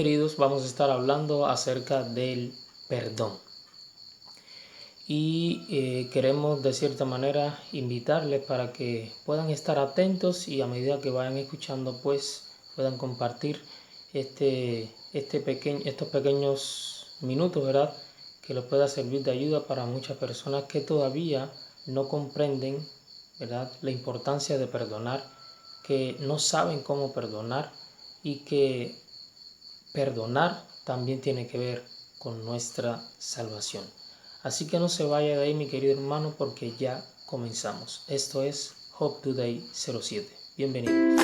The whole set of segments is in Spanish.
Queridos, vamos a estar hablando acerca del perdón y queremos de cierta manera invitarles para que puedan estar atentos y a medida que vayan escuchando pues puedan compartir estos pequeños minutos, ¿verdad? Que les pueda servir de ayuda para muchas personas que todavía no comprenden, ¿verdad?, la importancia de perdonar, que no saben cómo perdonar y que perdonar también tiene que ver con nuestra salvación. Así que no se vaya de ahí, mi querido hermano, porque ya comenzamos. Esto es Hope Today 07. Bienvenidos.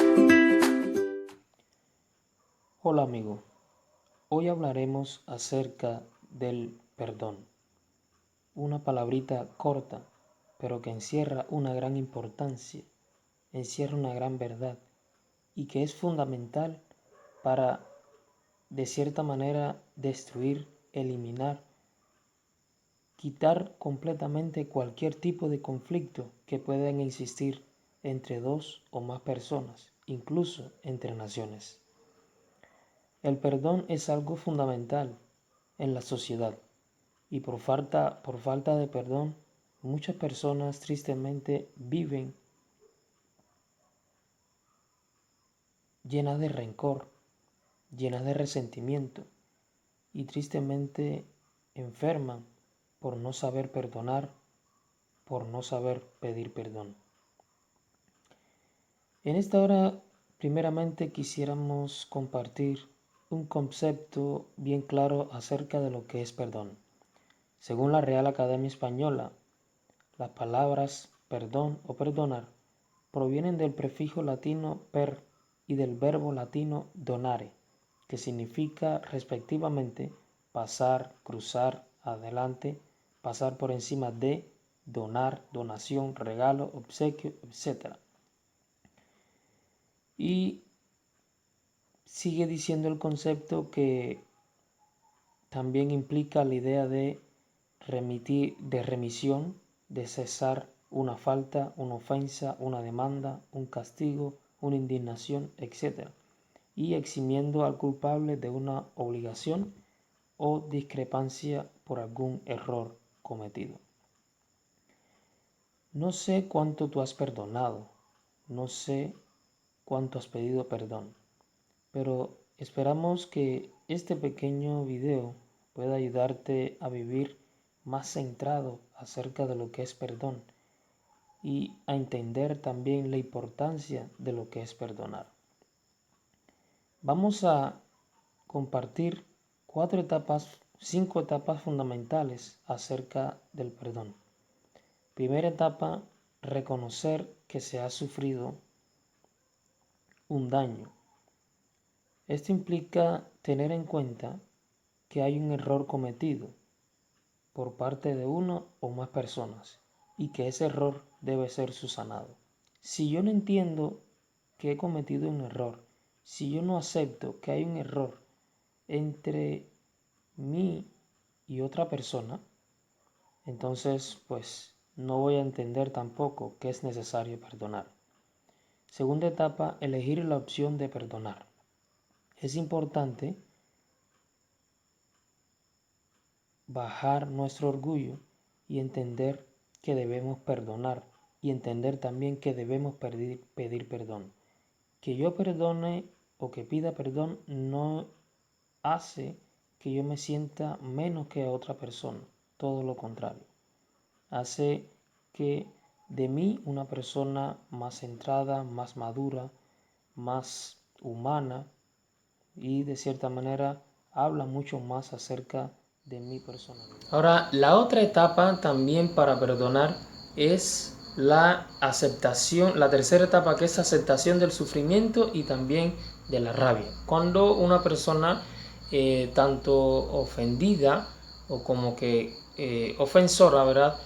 Hola amigo, hoy hablaremos acerca del perdón. Una palabrita corta, pero que encierra una gran importancia, encierra una gran verdad y que es fundamental para de cierta manera destruir, eliminar, quitar completamente cualquier tipo de conflicto que puedan existir entre dos o más personas, incluso entre naciones. El perdón es algo fundamental en la sociedad y por falta de perdón, muchas personas tristemente viven llenas de rencor, llenas de resentimiento y tristemente enferman por no saber perdonar, por no saber pedir perdón. En esta hora, primeramente quisiéramos compartir un concepto bien claro acerca de lo que es perdón. Según la Real Academia Española, las palabras perdón o perdonar provienen del prefijo latino per y del verbo latino donare, que significa respectivamente pasar, cruzar, adelante, pasar por encima de, donar, donación, regalo, obsequio, etc. Y sigue diciendo el concepto que también implica la idea de remitir, de remisión, de cesar una falta, una ofensa, una demanda, un castigo, una indignación, etc. Y eximiendo al culpable de una obligación o discrepancia por algún error cometido. No sé cuánto tú has perdonado, no sé cuánto has pedido perdón, pero esperamos que este pequeño video pueda ayudarte a vivir más centrado acerca de lo que es perdón y a entender también la importancia de lo que es perdonar. Vamos a compartir 5 etapas fundamentales acerca del perdón. Primera etapa, reconocer que se ha sufrido un daño. Esto implica tener en cuenta que hay un error cometido por parte de uno o más personas y que ese error debe ser subsanado. Si yo no entiendo que he cometido un error, si yo no acepto que hay un error entre mí y otra persona, entonces pues no voy a entender tampoco que es necesario perdonar. Segunda etapa, elegir la opción de perdonar. Es importante bajar nuestro orgullo y entender que debemos perdonar y entender también que debemos pedir perdón. Que yo perdone o que pida perdón no hace que yo me sienta menos que a otra persona, todo lo contrario. Hace que de mí una persona más centrada, más madura, más humana y de cierta manera habla mucho más acerca de mi personalidad. Ahora, la otra etapa también para perdonar es la aceptación, la tercera etapa, que es aceptación del sufrimiento y también de la rabia. Cuando una persona tanto ofendida o como que ofensora, ¿verdad?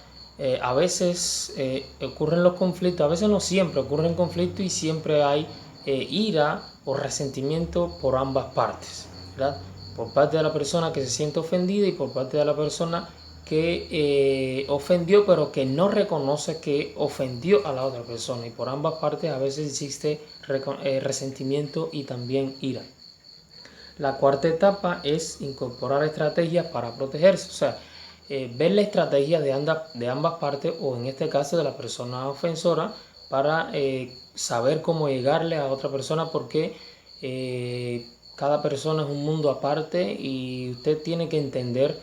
A veces ocurren los conflictos, a veces no siempre ocurren conflictos y siempre hay ira o resentimiento por ambas partes, ¿verdad? Por parte de la persona que se siente ofendida y por parte de la persona que ofendió pero que no reconoce que ofendió a la otra persona, y por ambas partes a veces existe resentimiento y también ira. la cuarta etapa es incorporar estrategias para protegerse, o sea, ver la estrategia de ambas partes, o en este caso de la persona ofensora, para saber cómo llegarle a otra persona, porque cada persona es un mundo aparte y usted tiene que entender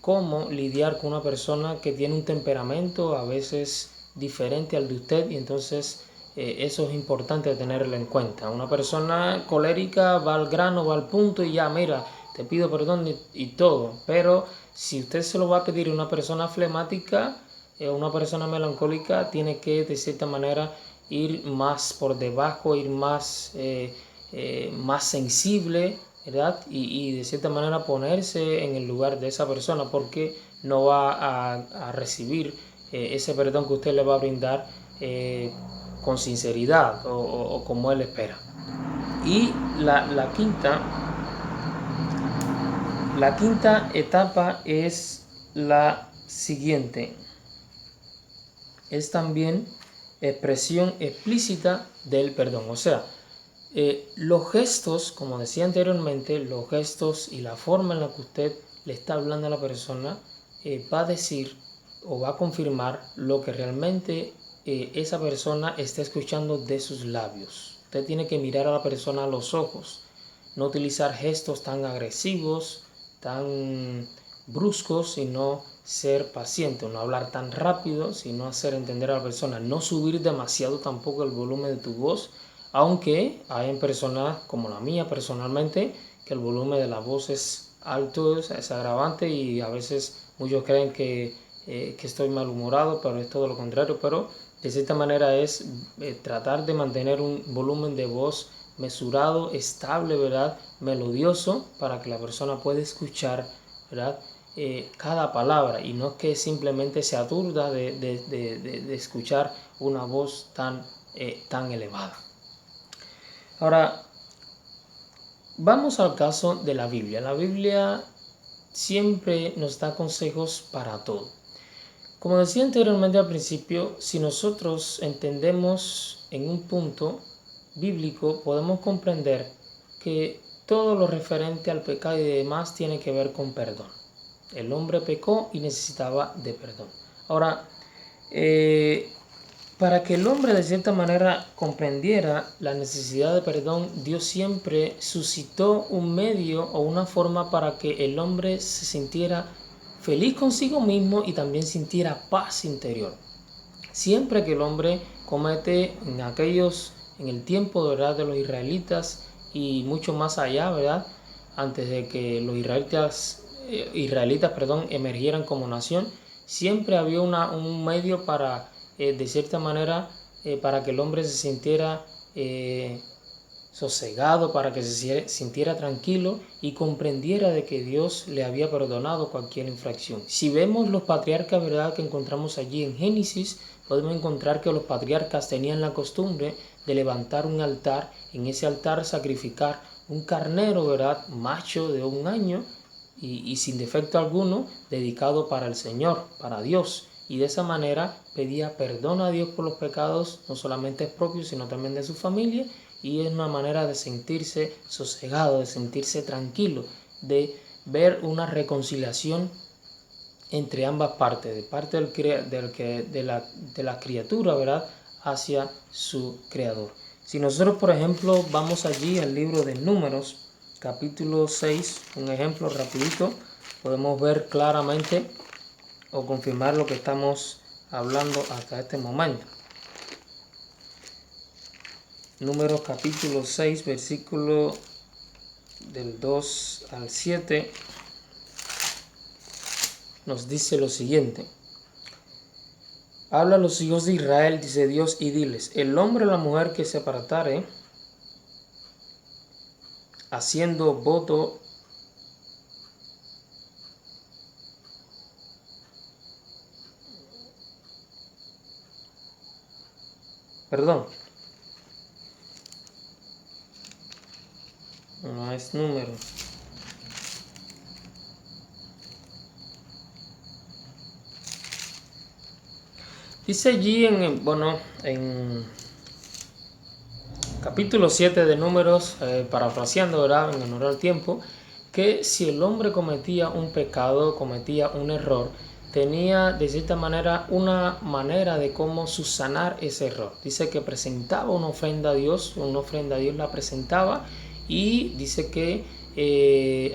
cómo lidiar con una persona que tiene un temperamento a veces diferente al de usted, y entonces eso es importante tenerlo en cuenta. Una persona colérica va al grano, va al punto y ya, mira, te pido perdón y todo, pero si usted se lo va a pedir a una persona flemática, una persona melancólica, tiene que de cierta manera ir más por debajo, ir más más sensible, ¿verdad? Y de cierta manera ponerse en el lugar de esa persona, porque no va a recibir ese perdón que usted le va a brindar con sinceridad o como él espera. Y la quinta etapa es la siguiente. Es también expresión explícita del perdón. O sea, los gestos, como decía anteriormente, los gestos y la forma en la que usted le está hablando a la persona va a decir o va a confirmar lo que realmente esa persona está escuchando de sus labios. Usted tiene que mirar a la persona a los ojos, no utilizar gestos tan agresivos, tan bruscos, sino ser paciente, no hablar tan rápido, sino hacer entender a la persona, no subir demasiado tampoco el volumen de tu voz, aunque hay personas como la mía personalmente que el volumen de la voz es alto, es agravante, y a veces muchos creen que estoy malhumorado, pero es todo lo contrario. Pero de cierta manera es tratar de mantener un volumen de voz mesurado, estable, ¿verdad? Melodioso, para que la persona pueda escuchar, ¿verdad? Cada palabra, y no que simplemente se aturda de escuchar una voz tan elevada. Ahora, vamos al caso de la Biblia. La Biblia siempre nos da consejos para todo. Como decía anteriormente al principio, si nosotros entendemos en un punto bíblico, podemos comprender que todo lo referente al pecado y demás tiene que ver con perdón. El hombre pecó y necesitaba de perdón. Ahora, para que el hombre de cierta manera comprendiera la necesidad de perdón, Dios siempre suscitó un medio o una forma para que el hombre se sintiera feliz consigo mismo y también sintiera paz interior. Siempre que el hombre comete en el tiempo, ¿verdad?, de los israelitas y mucho más allá, ¿verdad?, antes de que los israelitas emergieran como nación, siempre había un medio para, de cierta manera, para que el hombre se sintiera sosegado, para que se sintiera tranquilo y comprendiera de que Dios le había perdonado cualquier infracción. Si vemos los patriarcas, ¿verdad?, que encontramos allí en Génesis, podemos encontrar que los patriarcas tenían la costumbre de levantar un altar, en ese altar sacrificar un carnero, ¿verdad?, macho de 1 año y sin defecto alguno, dedicado para el Señor, para Dios. Y de esa manera pedía perdón a Dios por los pecados, no solamente propios, sino también de su familia. Y es una manera de sentirse sosegado, de sentirse tranquilo, de ver una reconciliación entre ambas partes, de parte de la criatura, ¿verdad?, hacia su creador. Si nosotros, por ejemplo, vamos allí al libro de Números, capítulo 6, un ejemplo rapidito, podemos ver claramente o confirmar lo que estamos hablando hasta este momento. Números capítulo 6, versículo del 2 al 7, nos dice lo siguiente. Habla a los hijos de Israel, dice Dios, y diles: el hombre o la mujer que se apartare haciendo voto no es número. Dice allí en capítulo 7 de Números, parafraseando, ¿verdad?, en honor al tiempo, que si el hombre cometía un pecado, cometía un error, tenía de cierta manera una manera de cómo subsanar ese error. Dice que presentaba una ofrenda a Dios la presentaba, y dice que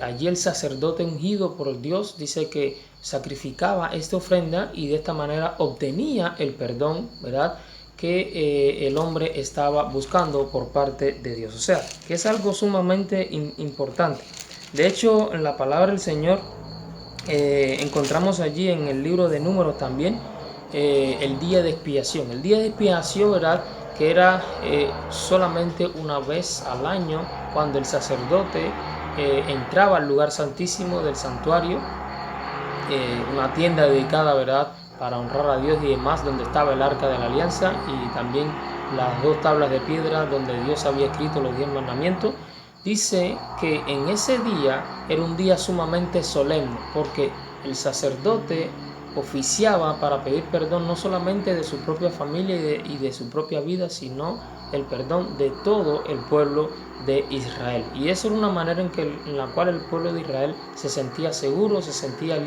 allí el sacerdote ungido por Dios, dice que sacrificaba esta ofrenda y de esta manera obtenía el perdón, ¿verdad?, que el hombre estaba buscando por parte de Dios. O sea, que es algo sumamente importante. De hecho, en la palabra del Señor encontramos allí en el libro de Números también el día de expiación. El día de expiación, ¿verdad?, que era solamente una vez al año, cuando el sacerdote entraba al lugar santísimo del santuario, una tienda dedicada, ¿verdad?, para honrar a Dios y demás, donde estaba el arca de la alianza y también las 2 tablas de piedra donde Dios había escrito los 10 mandamientos. Dice que en ese día era un día sumamente solemne, porque el sacerdote oficiaba para pedir perdón no solamente de su propia familia y de su propia vida, sino el perdón de todo el pueblo de Israel. Y eso era una manera en la cual el pueblo de Israel se sentía seguro, se sentía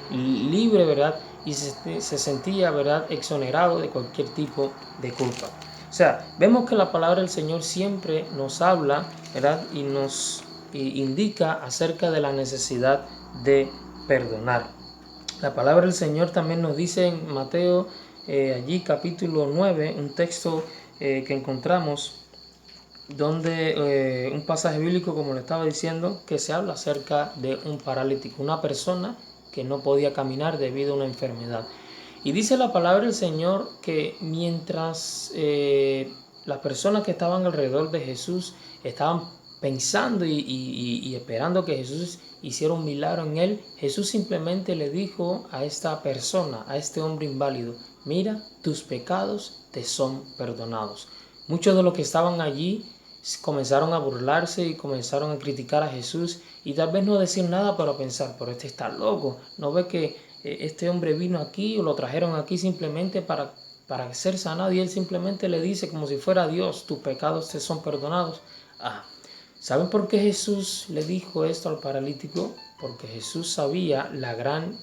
libre, ¿verdad?, y se sentía, ¿verdad?, exonerado de cualquier tipo de culpa. O sea, vemos que la palabra del Señor siempre nos habla, ¿verdad?, y nos indica acerca de la necesidad de perdonar. La palabra del Señor también nos dice en Mateo, allí capítulo 9, un texto que encontramos donde un pasaje bíblico, como le estaba diciendo, que se habla acerca de un paralítico, una persona que no podía caminar debido a una enfermedad. Y dice la palabra del Señor que mientras las personas que estaban alrededor de Jesús estaban pensando y esperando que Jesús hiciera un milagro en él, Jesús simplemente le dijo a esta persona, a este hombre inválido: mira, tus pecados te son perdonados. Muchos de los que estaban allí comenzaron a burlarse y comenzaron a criticar a Jesús, y tal vez no decir nada, pero pensar: pero este está loco, ¿no ve que este hombre vino aquí o lo trajeron aquí simplemente para ser sanado? Y él simplemente le dice, como si fuera Dios: tus pecados te son perdonados. ¿Saben por qué Jesús le dijo esto al paralítico? Porque Jesús sabía la gran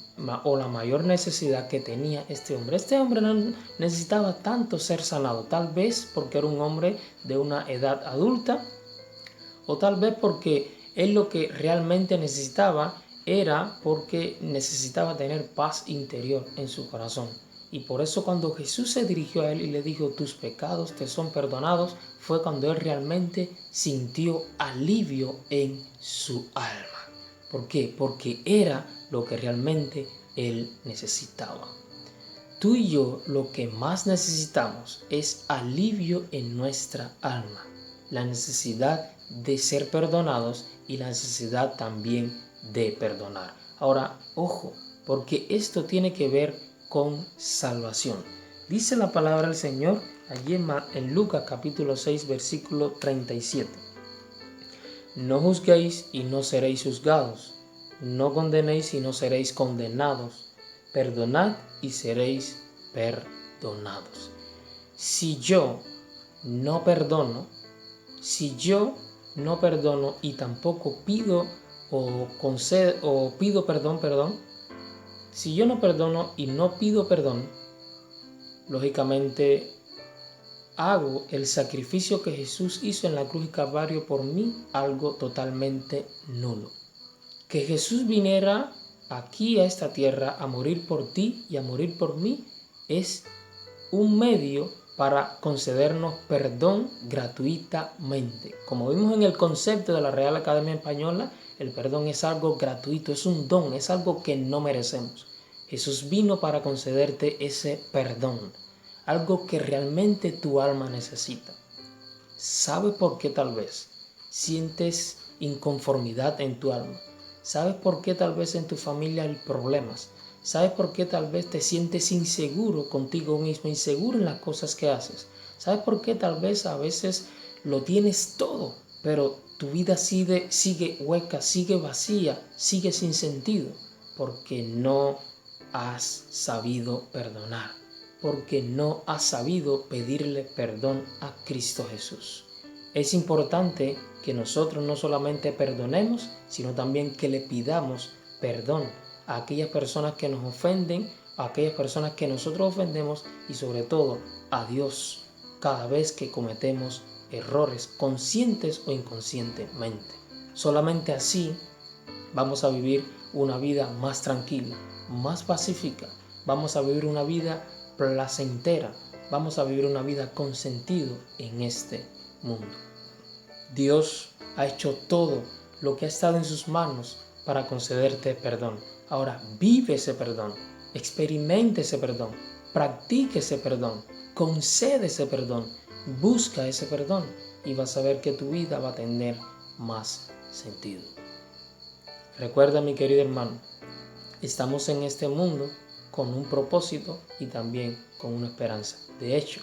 o la mayor necesidad que tenía este hombre. Este hombre no necesitaba tanto ser sanado, tal vez porque era un hombre de una edad adulta, o tal vez porque él lo que realmente necesitaba era porque necesitaba tener paz interior en su corazón. Y por eso cuando Jesús se dirigió a él y le dijo: tus pecados te son perdonados, fue cuando él realmente sintió alivio en su alma. ¿Por qué? Porque era lo que realmente él necesitaba. Tú y yo lo que más necesitamos es alivio en nuestra alma, la necesidad de ser perdonados y la necesidad también de perdonar. Ahora, ojo, porque esto tiene que ver con salvación. Dice la palabra del Señor allí en Lucas capítulo 6, versículo 37. No juzguéis y no seréis juzgados, no condenéis y no seréis condenados, perdonad y seréis perdonados. Si yo no perdono y tampoco pido pido perdón, si yo no perdono y no pido perdón, lógicamente hago el sacrificio que Jesús hizo en la cruz del Calvario por mí algo totalmente nulo. Que Jesús viniera aquí a esta tierra a morir por ti y a morir por mí es un medio para concedernos perdón gratuitamente. Como vimos en el concepto de la Real Academia Española, el perdón es algo gratuito, es un don, es algo que no merecemos. Jesús vino para concederte ese perdón, algo que realmente tu alma necesita. ¿Sabes por qué tal vez sientes inconformidad en tu alma? ¿Sabes por qué tal vez en tu familia hay problemas? ¿Sabes por qué tal vez te sientes inseguro contigo mismo, inseguro en las cosas que haces? ¿Sabes por qué tal vez a veces lo tienes todo, pero tu vida sigue hueca, sigue vacía, sigue sin sentido? Porque no has sabido perdonar, porque no has sabido pedirle perdón a Cristo Jesús. Es importante que nosotros no solamente perdonemos, sino también que le pidamos perdón a aquellas personas que nos ofenden, a aquellas personas que nosotros ofendemos y sobre todo a Dios cada vez que cometemos errores conscientes o inconscientemente. Solamente así vamos a vivir una vida más tranquila, más pacífica, vamos a vivir una vida placentera, vamos a vivir una vida con sentido en este mundo. Dios ha hecho todo lo que ha estado en sus manos para concederte perdón. Ahora vive ese perdón, experimente ese perdón, practique ese perdón, concede ese perdón, busca ese perdón y vas a ver que tu vida va a tener más sentido. Recuerda, mi querido hermano, estamos en este mundo con un propósito y también con una esperanza. De hecho,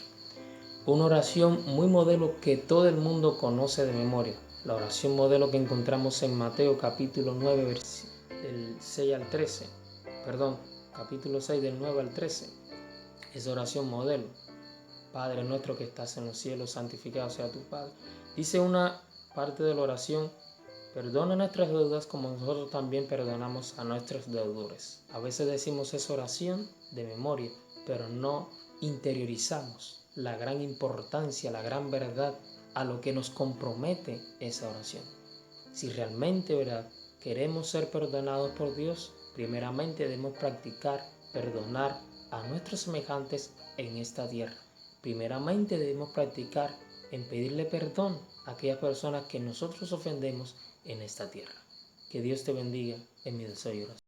una oración muy modelo que todo el mundo conoce de memoria, la oración modelo que encontramos en Mateo capítulo 9, del 6 al 13, capítulo 6 del 9 al 13, esa oración modelo. Padre nuestro que estás en los cielos, santificado sea tu Padre. Dice una parte de la oración: perdona nuestras deudas como nosotros también perdonamos a nuestros deudores. A veces decimos esa oración de memoria, pero no interiorizamos la gran importancia, la gran verdad a lo que nos compromete esa oración. Si realmente, ¿verdad?, queremos ser perdonados por Dios, primeramente debemos practicar perdonar a nuestros semejantes en esta tierra. Primeramente debemos practicar en pedirle perdón a aquellas personas que nosotros ofendemos en esta tierra. Que Dios te bendiga en mi deseo y oración.